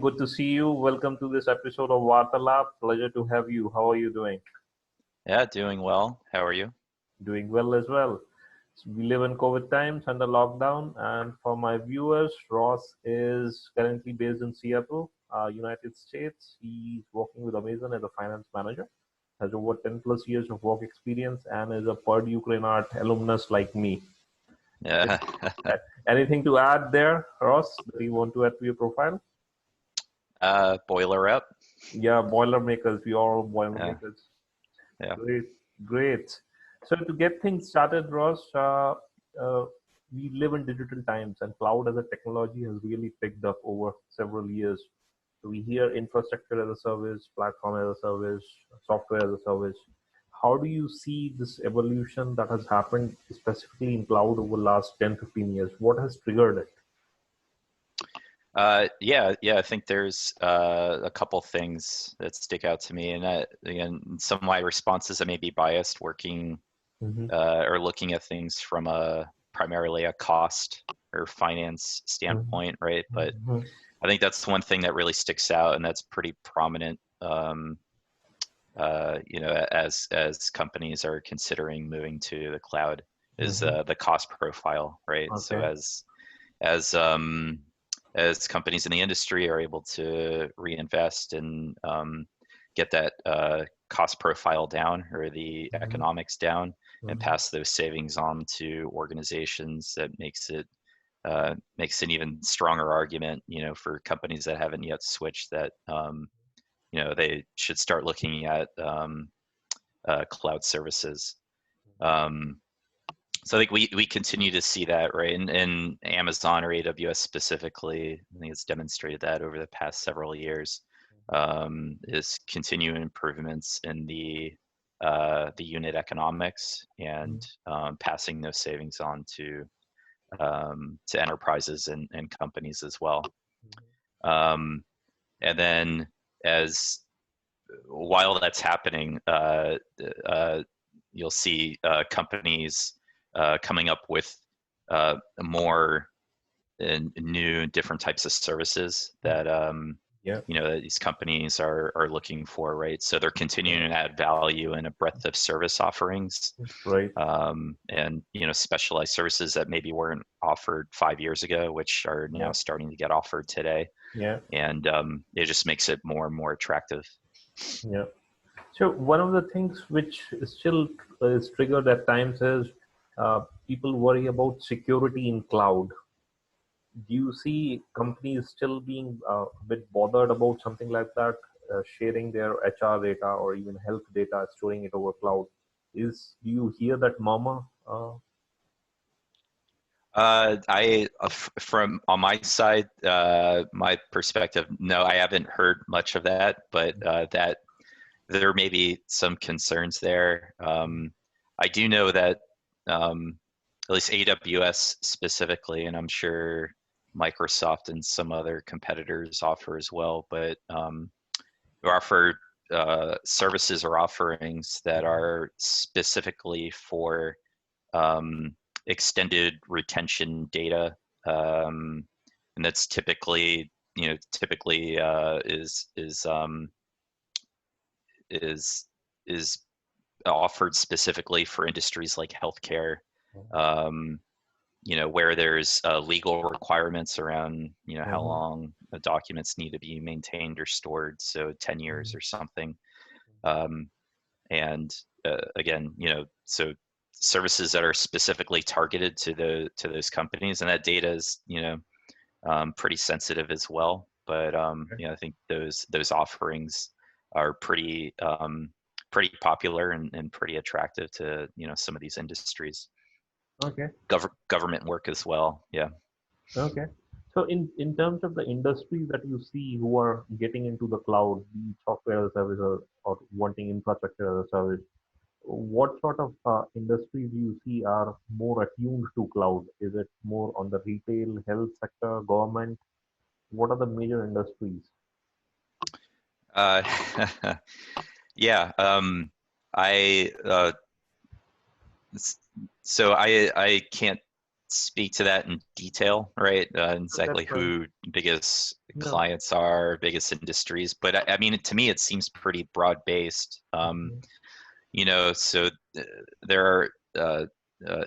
Good to see you. Welcome to this episode of Vaartaalaap. Pleasure to have you. How are you doing? Yeah, doing well. How are you? Doing well as well. So we live in COVID times under lockdown, and for my viewers, Ross is currently based in Seattle, United States. He's working with Amazon as a finance manager, has over 10 plus years of work experience, and is a Purdue Ukraine Art alumnus like me. Yeah. Anything to add there, Ross, that you want to add to your profile? Boiler up. Yeah, Boilermakers. We are all Yeah. Boilermakers. Yeah. Great, great. So to get things started, Ross, uh, we live in digital times, and cloud as a technology has really picked up over several years. So we hear infrastructure as a service, platform as a service, software as a service. How do you see this evolution that has happened specifically in cloud over the last 10, 15 years? What has triggered it? Yeah. I think there's a couple things that stick out to me, and again, some of my responses I may be biased, working Mm-hmm. or looking at things from primarily a cost or finance standpoint, right? But Mm-hmm. I think that's one thing that really sticks out, and that's pretty prominent. As companies are considering moving to the cloud, is Mm-hmm. the cost profile, right? So Okay. as um, as companies in the industry are able to reinvest and get that cost profile down, or the Mm-hmm. economics down, and Mm-hmm. pass those savings on to organizations, that makes an even stronger argument, for companies that haven't yet switched, that they should start looking at cloud services. Um, so I think we continue to see that, right? In Amazon or AWS specifically, I think it's demonstrated that over the past several years, is continuing improvements in the unit economics, and passing those savings on to enterprises and companies as well. Um, and then, as while that's happening, you'll see companies coming up with more and new different types of services that Yeah. that these companies are looking for, right? So they're continuing to add value in a breadth of service offerings, Right. and specialized services that maybe weren't offered 5 years ago, which are now Yeah. starting to get offered today, Yeah. and it just makes it more and more attractive. Yeah. So one of the things which still is triggered at times is people worry about security in cloud. Do you see companies still being a bit bothered about something like that, sharing their HR data or even health data, storing it over cloud? Do you hear that murmur? From on my side, my perspective, no, I haven't heard much of that, but that there may be some concerns there. I do know that at least AWS specifically, and I'm sure Microsoft and some other competitors offer as well, but we offer services or offerings that are specifically for um, extended retention data, and that's typically is is offered specifically for industries like healthcare, um, where there's legal requirements around how Mhm. long the documents need to be maintained or stored, so 10 years Mhm. or something. um, and again, so services that are specifically targeted to those companies, and that data is pretty sensitive as well. But I think those offerings are pretty popular, and pretty attractive to some of these industries. Okay. Government work as well. Yeah. Okay. So in terms of the industries that you see who are getting into the cloud, be it software as a service or wanting infrastructure as a service, what sort of industries do you see are more attuned to cloud? Is it more on the retail, health sector, government? What are the major industries? Uh, yeah. I so I can't speak to that in detail, right? That's Exactly fine. who biggest No. clients are, biggest industries. But I mean, to me, it seems pretty broad based. Mhm. So there are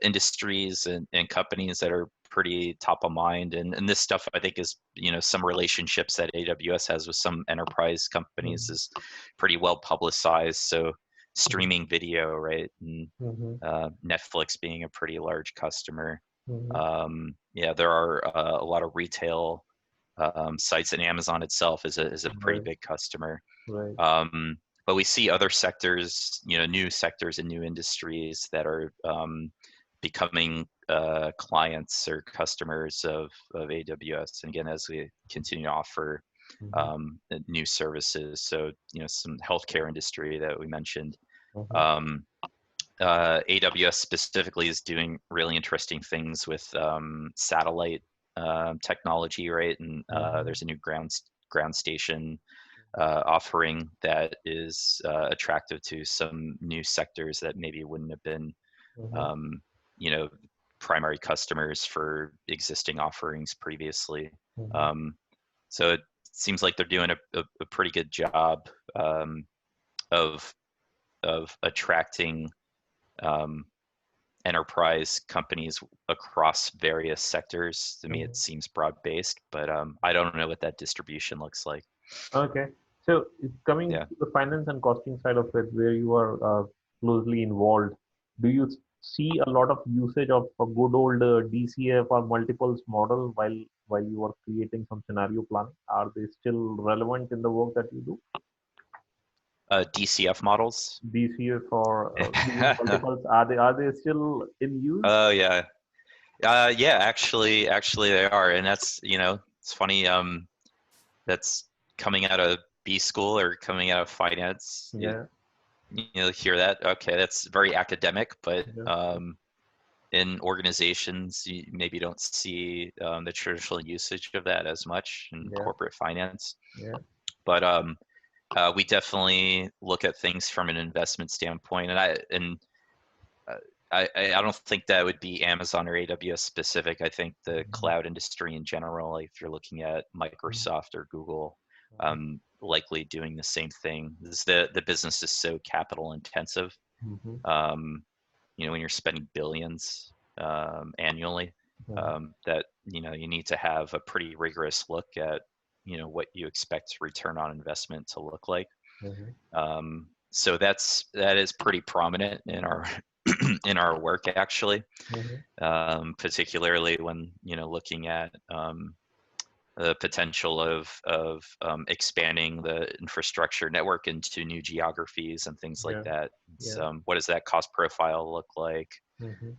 industries and companies that are pretty top of mind, and this stuff I think is some relationships that AWS has with some enterprise companies Mhm. is pretty well publicized. So Mhm. streaming video, right, and Mhm. Netflix being a pretty large customer. Mhm. Yeah, there are a lot of retail sites, and Amazon itself is a pretty Right. big customer. Right. Um, but we see other sectors, new sectors and new industries that are becoming clients or customers of AWS. And again, as we continue to offer Mhm. new services, so some healthcare industry that we mentioned. Mhm. Um, AWS specifically is doing really interesting things with satellite technology, right? And Mhm. there's a new ground station offering that is attractive to some new sectors that maybe wouldn't have been, Mhm. um, you know, primary customers for existing offerings previously. Mhm. Um, so it seems like they're doing a pretty good job um, of attracting um, enterprise companies across various sectors. To me, it Mhm. seems broad based, but I don't know what that distribution looks like. Okay. So coming Yeah. to the finance and costing side of it, where you are closely involved, do you see a lot of usage of a good old DCF or multiples model while you are creating some scenario planning? Are they still relevant in the work that you do? DCF models. DCF or using multiples, are they still in use? Oh yeah, yeah. Actually, they are, and that's it's funny. That's coming out of B school or coming out of finance. Yeah. Hear that? Okay, that's very academic, but Yeah. in organizations, you maybe don't see the traditional usage of that as much in Yeah. corporate finance. Yeah. But we definitely look at things from an investment standpoint, and uh, I don't think that would be Amazon or AWS specific. I think the Mhm. cloud industry in general, like if you're looking at Mhm. Microsoft or Google, Mhm. likely doing the same thing. The business is so capital intensive. Mhm. Um, when you're spending billions annually, Mhm. that you need to have a pretty rigorous look at what you expect return on investment to look like. Mhm. So that is pretty prominent in our in our work actually, Mhm. particularly when looking at the potential of expanding the infrastructure network into new geographies and things like Yeah. that. Yeah. What does that cost profile look like? Mhm.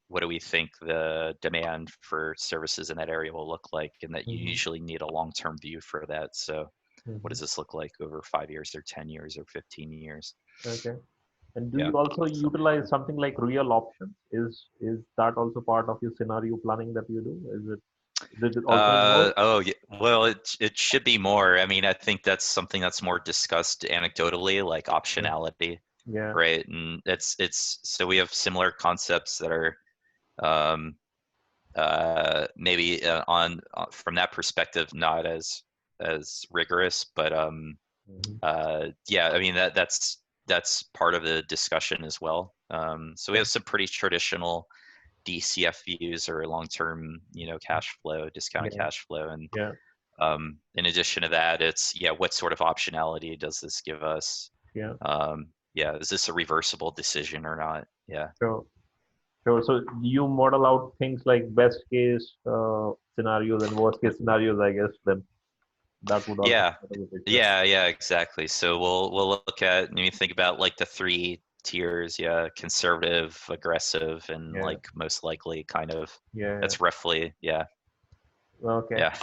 What do we think the demand for services in that area will look like? And that you Mhm. usually need a long-term view for that. So what Mhm. does this look like over 5 years or 10 years or 15 years? Okay. And do Yeah. you also So, utilize something like real options? Is that also part of your scenario planning that you do? Is it also involved? oh, yeah. Well, it should be more. I mean, I think that's something that's more discussed anecdotally, like Yeah. optionality, Yeah. right? And it's so we have similar concepts that are um, maybe on from that perspective not as rigorous, but Mhm. yeah, I mean that's part of the discussion as well. So we Yeah. have some pretty traditional DCF views or long-term, cash flow, discounted Yeah. cash flow, and Yeah. in addition to that, it's what sort of optionality does this give us? Yeah. Yeah, is this a reversible decision or not? Yeah. Sure. Sure. So you model out things like best case scenarios and worst case scenarios, I guess. Then that would also be Yeah, part of the picture. yeah, exactly. So we'll look at when you think about like the three tiers, yeah, conservative, aggressive, and Yeah. like most likely kind of. Yeah. That's roughly, yeah, Okay. yeah.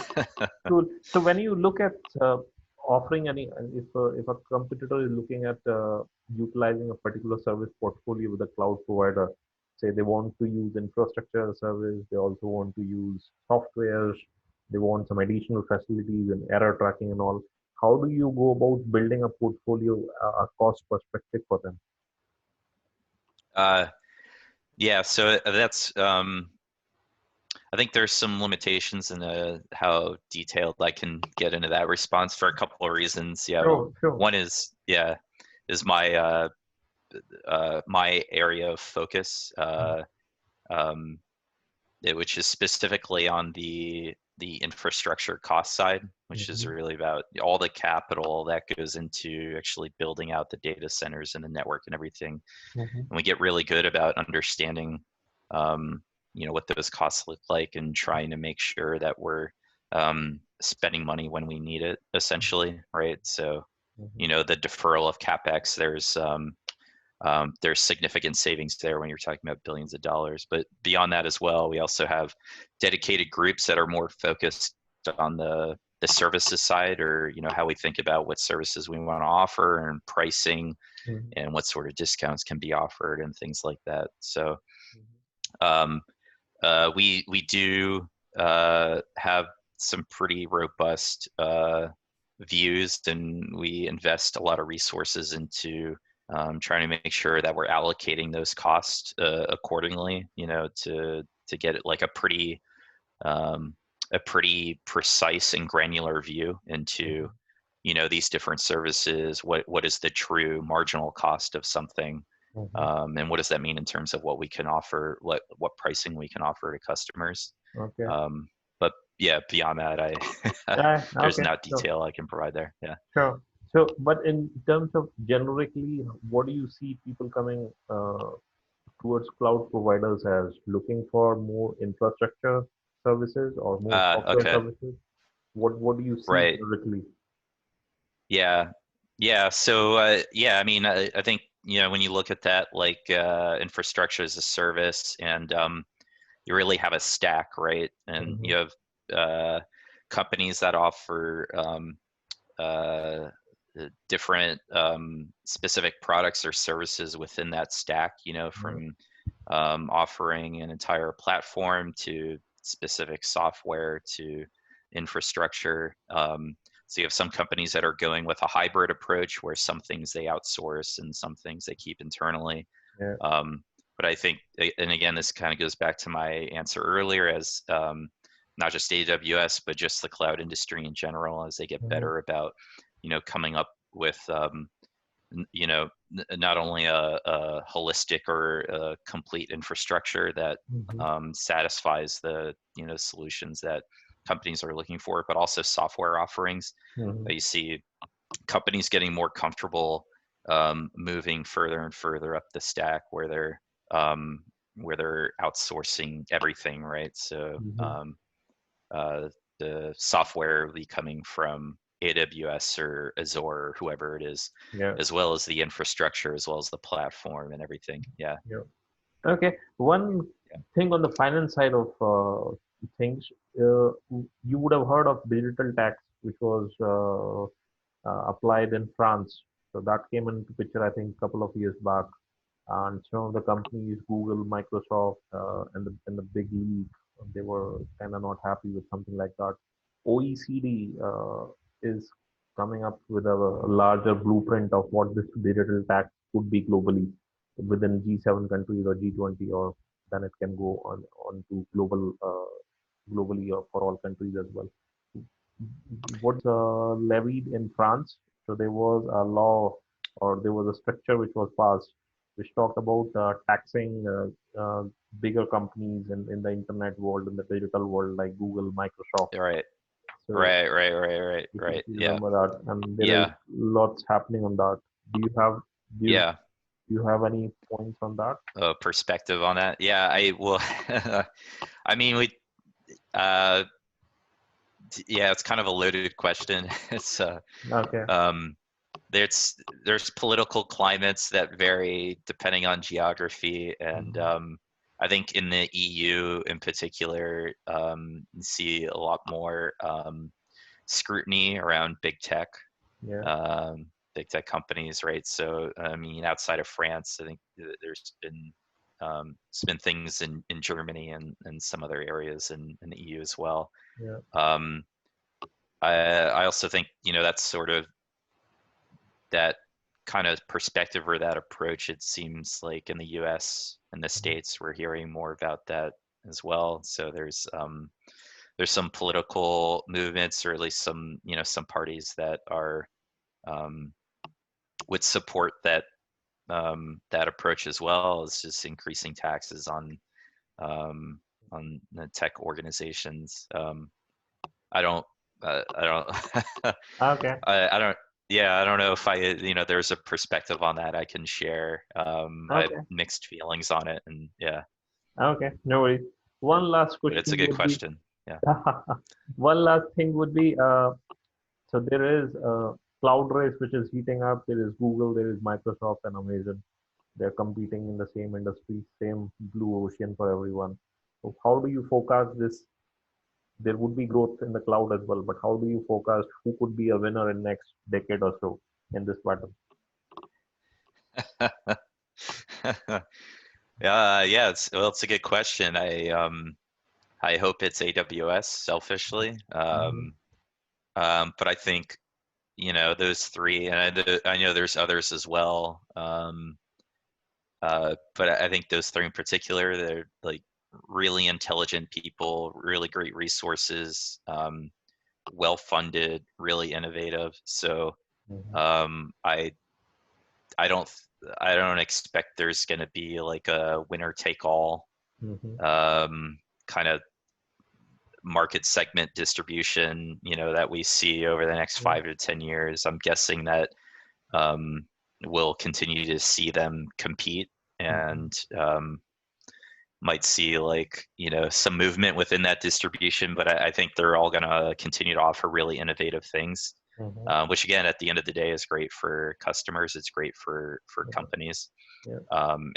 Cool. So when you look at offering any, if a competitor is looking at utilizing a particular service portfolio with a cloud provider, say they want to use infrastructure as a service, they also want to use softwares, they want some additional facilities and error tracking and all. How do you go about building a portfolio, a cost perspective for them? Uh, yeah, so that's I think there's some limitations in how detailed I can get into that response for a couple of reasons. Yeah, Sure, sure. one is my area of focus, um, which is specifically on the infrastructure cost side, which is Mm-hmm. really about all the capital that goes into actually building out the data centers and the network and everything. Mm-hmm. And we get really good about understanding, um, what those costs look like and trying to make sure that we're spending money when we need it, essentially, right? So, Mm-hmm. the deferral of capex, there's significant savings there when you're talking about billions of dollars. But beyond that as well, we also have dedicated groups that are more focused on the services side, or how we think about what services we want to offer and pricing Mm-hmm. and what sort of discounts can be offered and things like that. So um, we do have some pretty robust views, and we invest a lot of resources into trying to make sure that we're allocating those costs accordingly. To get it like um, a pretty precise and granular view into these different services. What is the true marginal cost of something, Mm-hmm. and what does that mean in terms of what we can offer, what pricing we can offer to customers. Okay. But yeah, beyond that, I Yeah, there's okay. not Sure. detail I can provide there. Yeah. Sure. So, but in terms of generically, what do you see people coming towards cloud providers as looking for more infrastructure services or more software Okay. services? What do you see Right. generically? Yeah. Yeah. So yeah, I mean, I think when you look at that, like infrastructure as a service, and you really have a stack, right? And Mm-hmm. you have uh, companies that offer uh, different specific products or services within that stack, from offering an entire platform to specific software to infrastructure. So you have some companies that are going with a hybrid approach where some things they outsource and some things they keep internally. Yeah. But I think, and again, this kind of goes back to my answer earlier, as not just AWS, but just the cloud industry in general, as they get Mm-hmm. better about, coming up with, not only a holistic or a complete infrastructure that Mm-hmm. satisfies the, solutions that companies are looking for, but also software offerings. Mm-hmm. You see companies getting more comfortable moving further and further up the stack um, where they're outsourcing everything, right? So Mm-hmm. uh, the software will be coming from AWS or Azure or whoever it is, Yeah. as well as the infrastructure, as well as the platform and everything. Yeah. Yeah. Okay. One Yeah. thing on the finance side of things, you would have heard of digital tax, which was applied in France. So that came into picture, I think, a couple of years back. And some of the companies, Google, Microsoft, and the big league, they were kind of not happy with something like that. OECD is coming up with a larger blueprint of what this digital tax could be globally within G7 countries or G20, or then it can go on to globally or for all countries as well. What levied in France? So there was a law or there was a structure which was passed which talked about taxing bigger companies in the internet world, in the digital world, like Google, Microsoft. Right. So Right. Right. Right. Right. if Right. you Yeah. remember that, and there is Yeah. lots happening on that. Do you have do you, Yeah. do you have any points on that? Perspective on that. Yeah. I will. I mean, uh, yeah, it's kind of a loaded question. It's, Okay. um, there's political climates that vary depending on geography, and Mhm. I think in the EU in particular, you see a lot more scrutiny around Yeah. big tech companies, right? So I mean, outside of France, I think there's been things in Germany and some other areas in the EU as well. Yeah. Um, I also think that's sort of that kind of perspective or that approach. It seems like in the US and the Mhm. States, we're hearing more about that as well. So there's some political movements, or at least some, some parties that are um, would support that approach as well, as just increasing taxes um, on the tech organizations. I don't, I don't, Okay. I don't, yeah, I don't know if there's a perspective on that I can share. I have Okay. mixed feelings on it, and yeah, Okay. No worries. but, One last but it's a question good would be, question. Yeah. one last thing would be, so there is a cloud race which is heating up. There is Google, there is Microsoft and Amazon. They're competing in the same industry, same blue ocean for everyone. So how do you forecast this? There would be growth in the cloud as well, but how do you forecast who could be a winner in next decade or so in this battle? Yeah, it's a good question. I hope it's AWS selfishly. Hmm. But I think, those three, and I know there's others as well. But I think those three in particular, they're like really intelligent people, really great resources, well funded, really innovative. So Hmm. um, I I don't I don't expect there's going to be like a winner take all Hmm. kind of market segment distribution, that we see over the next Yeah. 5 to 10 years. I'm guessing that um, we'll continue to see them compete, Hmm. and might see like, some movement within that distribution, but I think they're all going to continue to offer really innovative things, Hmm. which again, at the end of the day, is great for customers. It's great for companies, Yeah.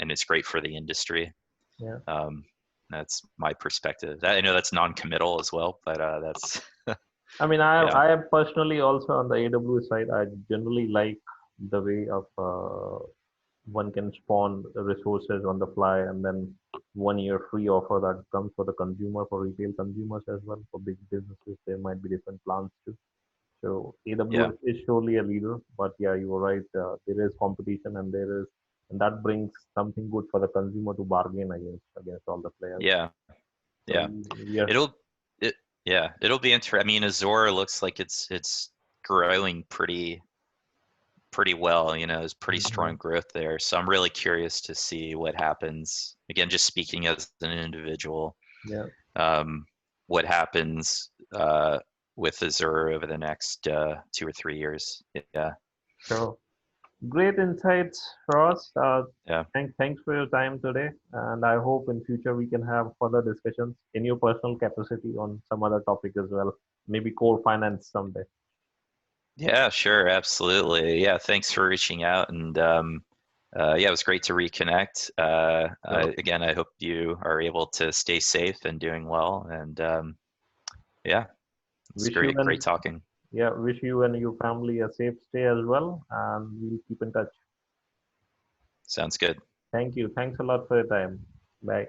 and it's great for the industry. Yeah. Um, that's my perspective. I know that's non-committal as well, but that's I mean, I yeah, I am personally also on the AWS side. I generally like the way of one can spawn resources on the fly, and then 1 year free offer that comes for the consumer, for retail consumers as well. For big businesses, there might be different plans too. So yeah, AWS is surely a leader, but yeah, you were right. There is competition, and and that brings something good for the consumer to bargain against all the players. yeah, So yeah. we are. It'll it yeah, it'll be interesting. I mean, Azure looks like it's growing pretty well. There's pretty Mhm. strong growth there. So I'm really curious to see what happens. Again, just speaking as an individual, Yeah. um, what happens with Azure over the next 2 or 3 years. Yeah, Sure. Great insights, Ross. yeah, Thanks for your time today, and I hope in future we can have further discussions in your personal capacity on some other topic as well. Maybe core finance someday. yeah, sure, absolutely. Yeah, thanks for reaching out, and yeah, it was great to reconnect. So Again, I hope you are able to stay safe and doing well. And yeah, it's wish you great and talking. yeah, wish you and your family a safe stay as well, and we'll keep in touch. Sounds good. Thank you. Thanks a lot for your time. Bye.